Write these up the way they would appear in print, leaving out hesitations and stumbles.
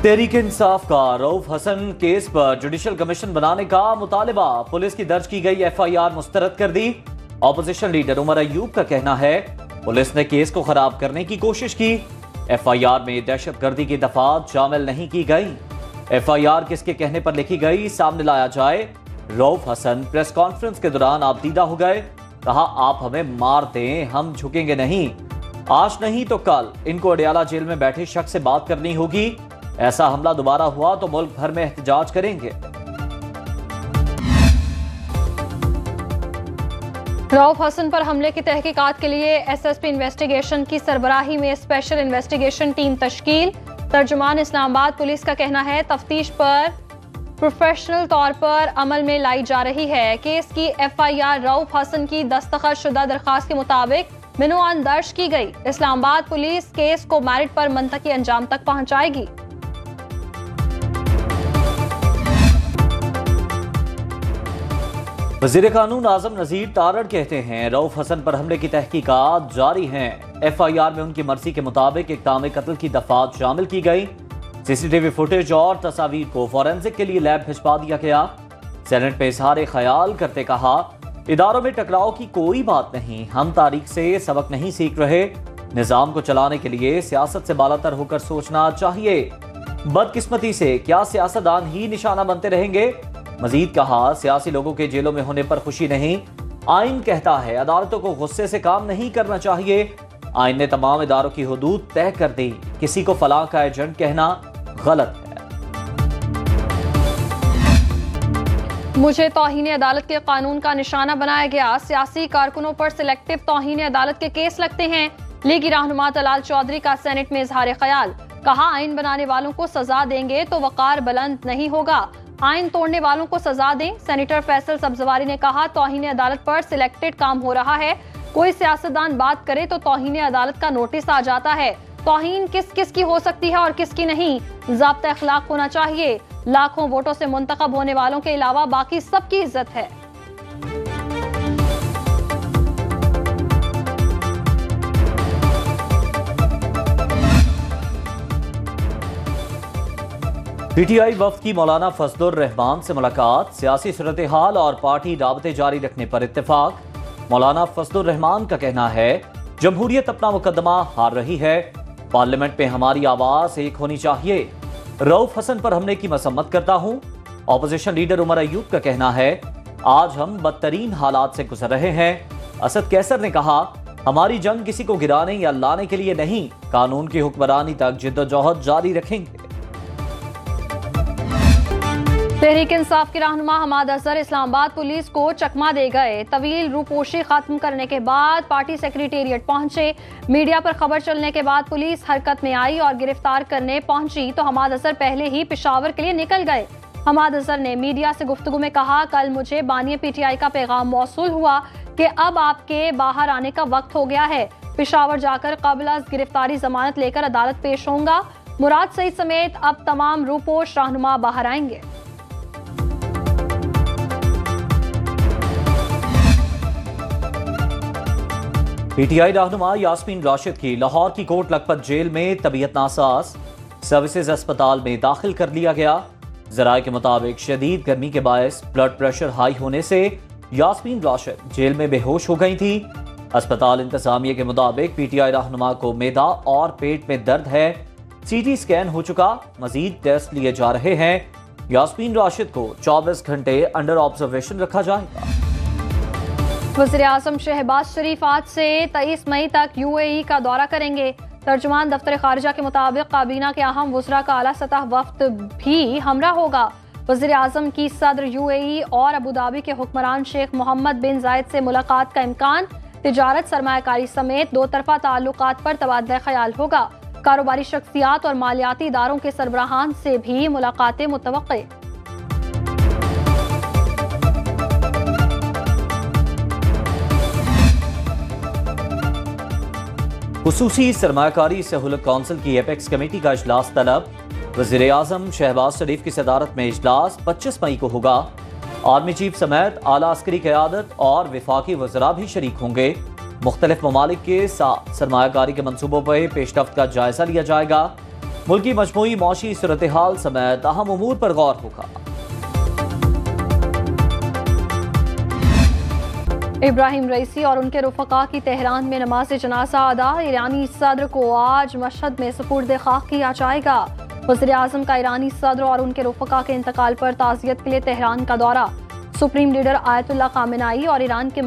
तहरीक इंसाफ का रऊफ हसन केस पर judicial commission बनाने का मुतालिबा। पुलिस की दर्ज की गई एफआईआर मुस्तरद कर दी। ऑपोजिशन लीडर उमर अयूब का कहना है पुलिस ने केस को खराब करने की कोशिश की। एफआईआर में दहशतगर्दी की दफात शामिल नहीं की गई। एफआईआर किसके कहने पर लिखी गई सामने लाया जाए। रऊफ हसन प्रेस कॉन्फ्रेंस के दौरान आपदीदा हो गए। कहा आप हमें मार दें हम झुकेंगे नहीं। आज नहीं तो कल इनको अडियाला जेल में बैठे शख्स से बात करनी होगी। ऐसा हमला दोबारा हुआ तो मुल्क भर में एहतजाज करेंगे। रऊफ हसन पर हमले की तहकीकात के लिए एसएसपी इन्वेस्टिगेशन की सरबराही में स्पेशल इन्वेस्टिगेशन टीम तश्कील। तर्जुमान इस्लामाबाद पुलिस का कहना है तफ्तीश पर प्रोफेशनल तौर पर अमल में लाई जा रही है। केस की एफआईआर रऊफ हसन की दस्तखत शुदा दरखास्त के मुताबिक मिनुआन दर्ज की गई। इस्लामाबाद पुलिस केस को मेरिट पर मंतकी अंजाम तक पहुंचाएगी। वज़ीर कानून आजम नज़ीर तारड़ कहते हैं रऊफ हसन पर हमले की तहकीकात जारी हैं। एफआईआर में उनकी मर्जी के मुताबिक इक़दाम कत्ल की दफात शामिल की गई। सीसीटीवी फुटेज और तस्वीर को फॉरेंसिक के लिए लैब भिजवा दिया गया। सेनेट में इजहार ख्याल करते कहा इदारों में टकराव की कोई बात नहीं, हम तारीख से सबक नहीं सीख रहे। निजाम को चलाने के लिए सियासत से बालातर होकर सोचना चाहिए। बदकिस्मती से क्या सियासतदान ही निशाना बनते रहेंगे। मजीद कहा सियासी लोगों के जेलों में होने पर खुशी नहीं। आइन कहता है अदालतों को गुस्से से काम नहीं करना चाहिए। आइन ने तमाम इदारों की हुदूद तय कर दी। किसी को फलां का एजेंट कहना गलत है। मुझे तौहीन अदालत के कानून का निशाना बनाया गया। सियासी कारकुनों पर सिलेक्टिव तौहीन अदालत के केस लगते हैं। लीगी रहनुमा तलाल चौधरी का सेनेट में इजहार ख्याल। कहा आइन बनाने वालों को सजा देंगे तो वकार बुलंद नहीं होगा। आइन तोड़ने वालों को सजा दें। सेनेटर फैसल सब्जवारी ने कहा तौहीन अदालत पर सिलेक्टेड काम हो रहा है। कोई सियासतदान बात करे तो तौहीन अदालत का नोटिस आ जाता है। तौहीन किस किस की हो सकती है और किसकी नहीं, ज़ाब्ता अखलाक होना चाहिए। लाखों वोटों से मुंतखब होने वालों के अलावा बाकी सबकी इज्जत है। पीटीआई वफ्द की मौलाना फजलुर रहमान से मुलाकात। सियासी सूरत हाल और पार्टी राबते जारी रखने पर इत्तेफाक। मौलाना फजलुर रहमान का कहना है जमहूरियत अपना मुकदमा हार रही है। पार्लियामेंट में हमारी आवाज एक होनी चाहिए। रऊफ हसन पर हमले की मसम्मत करता हूं। ऑपोजिशन लीडर उमर अयूब का कहना है आज हम बदतरीन हालात से गुजर रहे हैं। असद कैसर ने कहा हमारी जंग किसी को गिराने या लाने के लिए नहीं, कानून की हुक्मरानी तक जिद्दोजहद जारी रखेंगे। तहरीक इंसाफ के रहनुमा हमाद अजहर इस्लामाबाद पुलिस को चकमा दे गए। तवील रूपोशी खत्म करने के बाद पार्टी सेक्रेटेरिएट पहुंचे। मीडिया पर खबर चलने के बाद पुलिस हरकत में आई और गिरफ्तार करने पहुंची तो हमाद अजहर पहले ही पेशावर के लिए निकल गए। हमाद अजहर ने मीडिया से गुफ्तगू में कहा कल मुझे बानी पीटीआई का पैगाम मौसूल हुआ कि अब आपके बाहर आने का वक्त हो गया है। पेशावर जाकर कबल गिरफ्तारी जमानत लेकर अदालत पेश होऊंगा। मुराद सईद समेत अब तमाम रूपोश रहनुमा बाहर आएंगे। पीटीआई रहनुमा यास्मीन राशिद की लाहौर की कोट लखपत जेल में तबीयत नासाज। सर्विसेज अस्पताल में दाखिल कर लिया गया। जराये के मुताबिक शदीद गर्मी के बायस ब्लड प्रेशर हाई होने से यास्मीन राशिद जेल में बेहोश हो गई थी। अस्पताल इंतजामिया के मुताबिक पीटीआई रहनुमा को मैदा और पेट में दर्द है। सीटी स्कैन हो चुका, मजीद टेस्ट लिए जा रहे हैं। यास्मीन राशिद को 24 घंटे अंडर ऑब्जर्वेशन रखा जाएगा। वज़ीर आज़म शहबाज शरीफ आज से 23 मई तक यूएई का दौरा करेंगे। तर्जुमान दफ्तर खारिजा के मुताबिक काबीना के अहम वुज़रा का आला सतह वफ्द भी हमरा होगा। वज़ीर आज़म की सदर यूएई और अबू धाबी के हुक्मरान शेख मोहम्मद बिन जायद से मुलाकात का इम्कान। तिजारत सरमायाकारी समेत दो तरफा ताल्लुकात पर तबादला ख्याल होगा। कारोबारी शख्सियात और मालियाती इदारों के सरबराहान से भी मुलाकातें मुतवक्के। खुसूसी सरमायाकारी सहूलत कौंसिल की एपेक्स कमेटी का इजलास तलब। वज़ीर आज़म शहबाज शरीफ की सदारत में इजलास 25 मई को होगा। आर्मी चीफ समेत आला अस्करी क़यादत और वफाकी वज़रा भी शरीक होंगे। मुख्तलिफ ममालिक के साथ सरमायाकारी के मनसूबों पर पेशरफ्त का जायजा लिया जाएगा। मुल्क की मजमूई मौशी सूरत हाल समेत अहम उमूर पर गौर होगा। इब्राहिम रईसी और उनके रुफका की तेहरान में नमाज जनाजा अदा। ईरानी सदर को आज मशहद में सुपुर्द खाक किया जाएगा। वज़ीर आज़म का ईरानी सदर और उनके रुफका के इंतकाल पर ताज़ियत के लिए तेहरान का दौरा। सुप्रीम लीडर आयतुल्लाह खामेनाई और ईरान के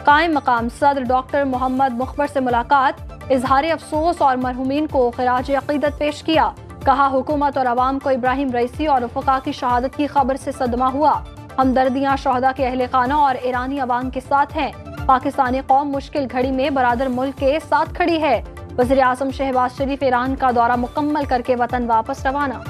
कायम मकाम सदर डॉक्टर मोहम्मद मुख्बर से मुलाकात। इजहार अफसोस और मरहूमीन को खिराज अकीदत पेश किया। कहा, हुकूमत और अवाम को इब्राहिम रईसी और रुफका की शहादत की खबर से सदमा हुआ। हमदर्दियां शोहदा के अहले खाना और ईरानी अवाम के साथ हैं। पाकिस्तानी कौम मुश्किल घड़ी में बरादर मुल्क के साथ खड़ी है। वज़ीर आज़म शहबाज शरीफ ईरान का दौरा मुकम्मल करके वतन वापस रवाना।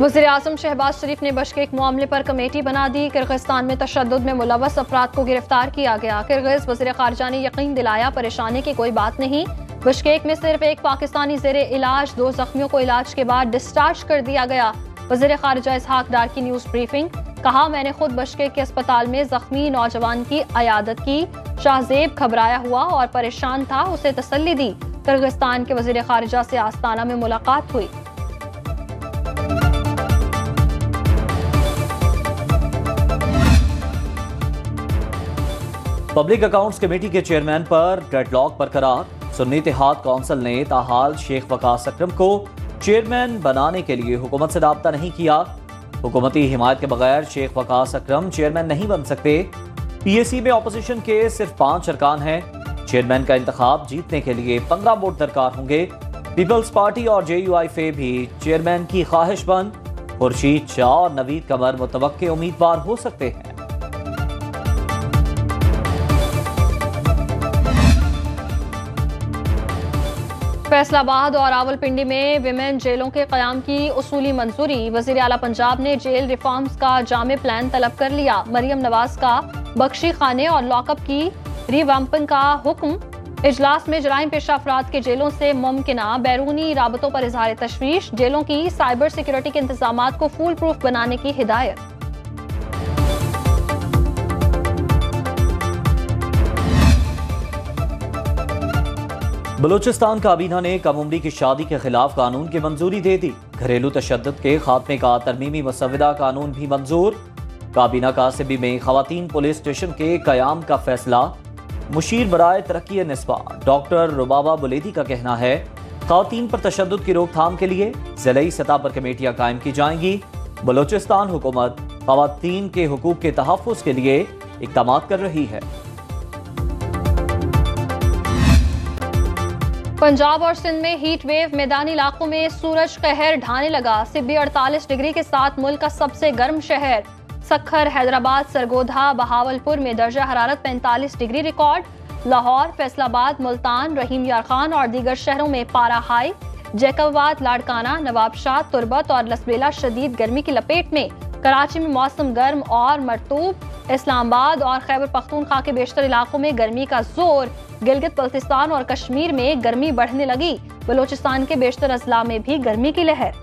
वज़ीर आज़म शहबाज शरीफ ने बशकेक मामले पर कमेटी बना दी। किर्गिस्तान में तशद्दुद में मुलव्वस अफराद को गिरफ्तार किया गया। किर्गिज़ वज़ीर ख़ारजा ने यकीन दिलाया, परेशानी की कोई बात नहीं। बशकेक में सिर्फ एक पाकिस्तानी ज़ेरे इलाज, 2 जख्मियों को इलाज के बाद डिस्चार्ज कर दिया गया। वज़ीर ख़ारजा इसहाक डार की न्यूज़ ब्रीफिंग। कहा, मैंने खुद बशकेक के अस्पताल में जख्मी नौजवान की अयादत की। शाहजेब घबराया हुआ और परेशान था, उसे तसल्ली दी। किर्गिस्तान के वज़ीर ख़ारजा से आस्ताना में मुलाकात हुई। पब्लिक अकाउंट्स कमेटी के चेयरमैन पर डेडलॉक बरकरार। सुन्नी इत्तेहाद कौंसिल ने ताहाल शेख वकास अकरम को चेयरमैन बनाने के लिए हुकूमत से राब्ता नहीं किया। हुकूमती हिमायत के बगैर शेख वकास अकरम चेयरमैन नहीं बन सकते। पीएसी में अपोजिशन के सिर्फ 5 अरकान हैं। चेयरमैन का इंतखाब जीतने के लिए 15 वोट दरकार होंगे। पीपल्स पार्टी और JUIF भी चेयरमैन की ख्वाहिशमंद। खुर्शीद शाह और नवीद कमर मुतवक्के उम्मीदवार हो सकते हैं। फैसलाबाद और रावलपिंडी में विमेन जेलों के क़याम की उसूली मंजूरी। वज़ीर आला पंजाब ने जेल रिफॉर्म्स का जामे प्लान तलब कर लिया। मरियम नवाज का बख्शी खाने और लॉकअप की रिवैम्पिंग का हुक्म। इजलास में जराइम पेशा अफराद के जेलों से मुमकिना बैरूनी राबतों पर इजहार तशवीश। जेलों की साइबर सिक्योरिटी के इंतजामात को फूल प्रूफ बनाने की हिदायत। बलूचिस्तान काबीना ने कम उम्री की शादी के खिलाफ कानून की मंजूरी दे दी। घरेलू तशद्दुद के खात्मे का तरमीमी मसवदा कानून भी मंजूर। काबीना का सिबी में खवातीन पुलिस स्टेशन के कयाम का फैसला। मुशीर बराए तरक्की निस्बा डॉक्टर रुबाबा बुलेदी का कहना है, खवातीन पर तशद्दुद की रोकथाम के लिए ज़िलाई सतह पर कमेटियां कायम की जाएंगी। बलूचिस्तान हुकूमत खवातीन के हुकूक के तहफ़्फ़ुज़ के लिए इक़दाम कर रही है। पंजाब और सिंध में हीट वेव। मैदानी इलाकों में सूरज कहर ढाने लगा। सिब्बी 48 डिग्री के साथ मुल्क का सबसे गर्म शहर। सखर, हैदराबाद, सरगोधा, बहावलपुर में दर्जा हरारत 45 डिग्री रिकॉर्ड। लाहौर, फैसलाबाद, मुल्तान, रहीम यार खान और दीगर शहरों में पारा हाई। जैकबाबाद, लाड़काना, नवाबशाह, तुरबत और लसबेला शदीद गर्मी की लपेट में। कराची में मौसम गर्म और मरतूब। इस्लामाबाद और खैबर पख्तूनख्वा के बेशतर इलाकों में गर्मी का जोर। गिलगित बल्तिस्तान और कश्मीर में गर्मी बढ़ने लगी। बलूचिस्तान के बेशतर अजला में भी गर्मी की लहर।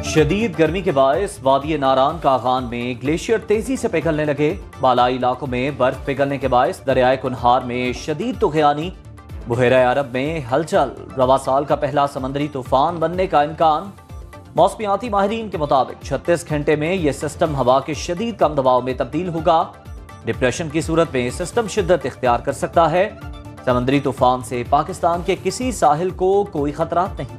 शदीद गर्मी के बायस वादी नारान कागान में ग्लेशियर तेजी से पिघलने लगे। बालाई इलाकों में बर्फ पिघलने के बायस दरियाए कुनहार में शदीद तुग़यानी। बुहेरा अरब में हलचल। रवा साल का पहला समंदरी तूफान बनने का इम्कान। मौसमियाती माहिरीन के मुताबिक 36 घंटे में यह सिस्टम हवा के शदीद कम दबाव में तब्दील होगा। डिप्रेशन की सूरत में सिस्टम शिद्दत इख्तियार कर सकता है। समंदरी तूफान से पाकिस्तान के किसी साहिल को कोई खतरा नहीं।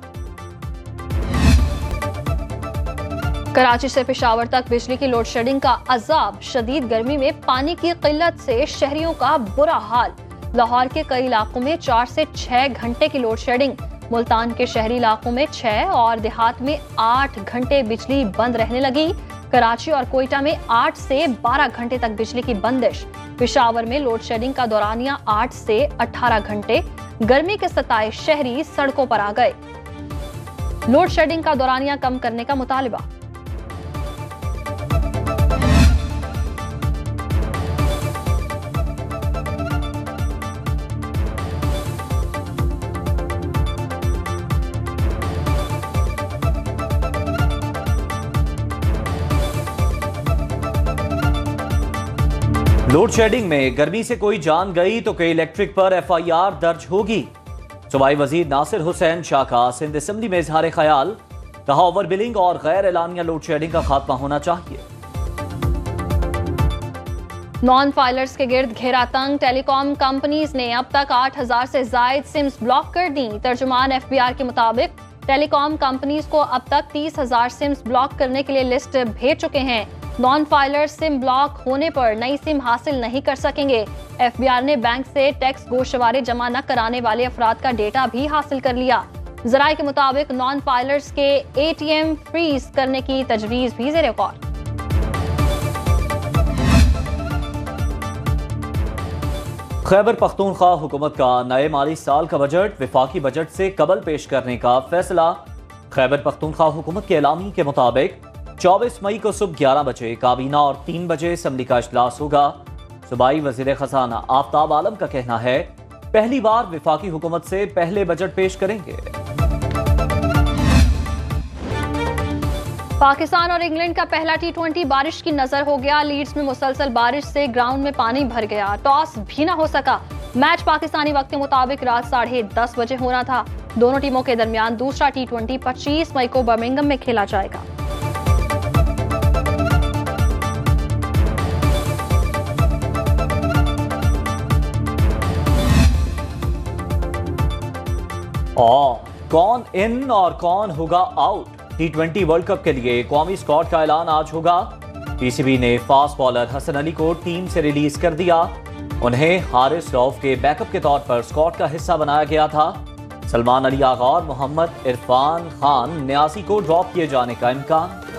कराची से पेशावर तक बिजली की लोड शेडिंग का अजाब। शदीद गर्मी में पानी की किल्लत से शहरियों का बुरा हाल। लाहौर के कई इलाकों में 4 से 6 घंटे की लोड शेडिंग। मुल्तान के शहरी इलाकों में 6 और देहात में 8 घंटे बिजली बंद रहने लगी। कराची और कोयटा में 8 से 12 घंटे तक बिजली की बंदिश। पेशावर में लोड शेडिंग का दौरानिया 8 से 18 घंटे। गर्मी के सताए शहरी सड़कों पर आ गए। लोड शेडिंग का दौरानिया कम करने का मुतालिबा। लोड शेडिंग में गर्मी से कोई जान गई तो कई इलेक्ट्रिक पर FIR दर्ज होगी। सूबाई वजीर नासिर हुसैन शाह का सिंध असेंबली में इजहार ख्याल, कहा ओवर बिलिंग और गैर एलानिया लोड शेडिंग का खात्मा होना चाहिए। नॉन फाइलर्स के गिर्द घेरा तंग, टेलीकॉम कंपनीज ने अब तक 8000 से जायद सिम्स ब्लॉक कर दी। तर्जुमान FBR के मुताबिक टेलीकॉम कंपनीज को अब तक 30,000 सिम्स ब्लॉक करने के लिए लिस्ट भेज चुके हैं। नॉन फाइलर्स सिम ब्लॉक होने पर नई सिम हासिल नहीं कर सकेंगे। FBR ने बैंक से टैक्स गोशवारे जमा न कराने वाले अफराद का डेटा भी हासिल कर लिया। जराये के मुताबिक नॉन फाइलर्स के ATM फ्रीज करने की तजवीज भी ज़ेरे गौर। खैबर पख्तूनख्वा हुकूमत का नए माली साल का बजट विफाकी बजट से कबल पेश करने का फैसला। खैबर पख्तूनख्वा हुकूमत के एलामी के मुताबिक 24 मई को सुबह 11 बजे काबीना और 3 बजे असम्बली का इजलास होगा। सूबाई वजीर खजाना आफ्ताब आलम का कहना है पहली बार विफाकी हुकूमत से पहले बजट पेश करेंगे। पाकिस्तान और इंग्लैंड का पहला T20 बारिश की नजर हो गया। लीड्स में मुसलसल बारिश से ग्राउंड में पानी भर गया, टॉस भी न हो सका। मैच पाकिस्तानी वक्त के मुताबिक रात 10:30 बजे होना था। दोनों टीमों के दरमियान दूसरा T20 25 मई को बर्मिंघम में खेला जाएगा। और कौन इन और कौन होगा आउट? T20 वर्ल्ड कप के लिए कौमी स्क्वाड का ऐलान आज होगा। PCB ने फास्ट बॉलर हसन अली को टीम से रिलीज कर दिया। उन्हें हारिस रऊफ के बैकअप के तौर पर स्क्वाड का हिस्सा बनाया गया था। सलमान अली आगा और मोहम्मद इरफान खान 89 को ड्रॉप किए जाने का इम्कान।